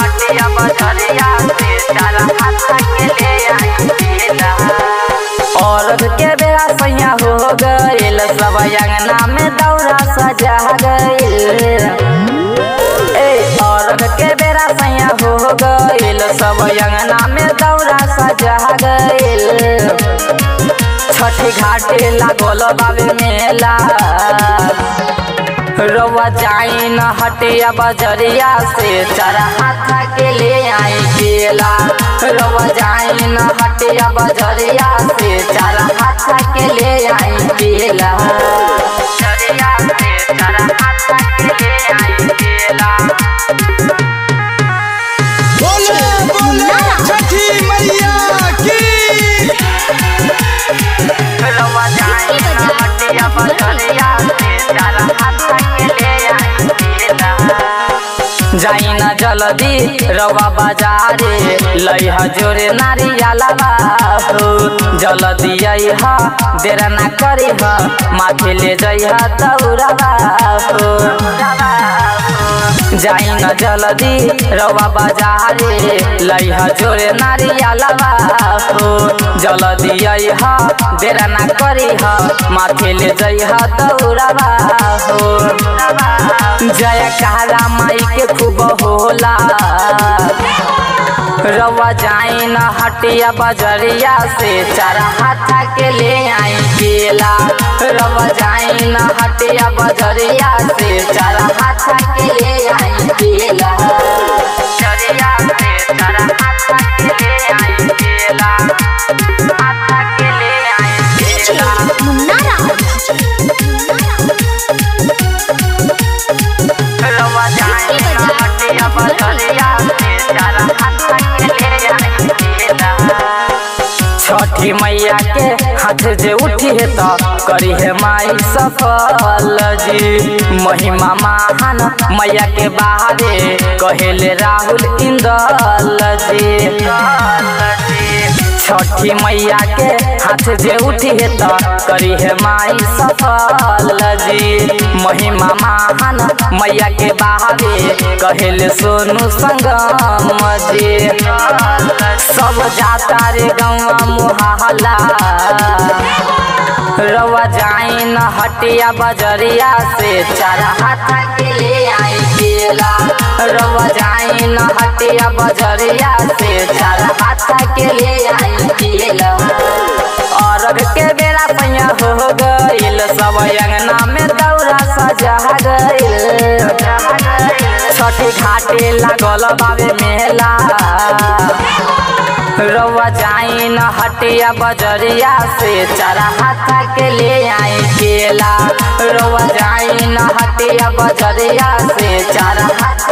हटिया बजरिया से चार हाथ के ले आई केला। औरत के बेरा सैया हो गइल, सब अंगना में दौरा सजा गइल। औरत के बेरा सैया हो गइल, सब अंगना में दौरा सजा गइल। छठी घाटे लागल बाबे मेला, रउआ जाई न हटिया बजरिया से चार हाथ के ले आई केला। रउआ जाई न हटिया बजरिया से चार हाथ के ले आई केला। बजरिया से चार हाथ के ले आई केला। बोले बोले छठी मैया की। रउआ जाई न हटिया बजरिया से चार हाथ के ले आई केला। जाई न जल्दी रउआ बाजारे, लइह जोरे नारियलवा हो। जल्दी अइह देर ना करिह, माथे ले जइह दौड़वा हो। जाई न जल्दी रउआ बाजारे, लइह जोरे नारियलवा हो। जल्दी अइह देर ना करिह, माथे ले जइह दौड़वा हो। जय काला माई के खूब होला, रउआ जाई न हटिया बजरिया से चार हाथ के ले आई केला। रउआ जाई न हटिया बजरिया से चार हाथ के ले आई केला। बजरिया से चार हाथ के ले आई केला। हाथ के ले आई केला। रउआ जाई न हटिया बजरिया से चार हाथ के ले आई केला। छठी मैया के हाथ जे उठी है तो करी है माई सफल जी। महिमा महान मैया के बाहरे कहेले राहुल इंदल जी। छठी मैया के हाथ जे उठी है तो करी है माई सफल जी। महिमा महान मैया के बाहरे कहेले सोनू संगम जी। सब जाता रे गौवा मुहाला, रउआ जाई न हटिया बजरिया से चार हाथ के ले आई केला। रउआ जाई न हटिया बजरिया से चार हाथ के ले आई केला। औरत के बेरा सैया हो गइल, सब अंगना में दौरा सजा गइल। छठी घाटे लागल बाबे मेला, रउआ जाई न हटिया बजरिया से चार हाथ के ले आई केला। रउआ जाई न हटिया बजरिया से चार हाथ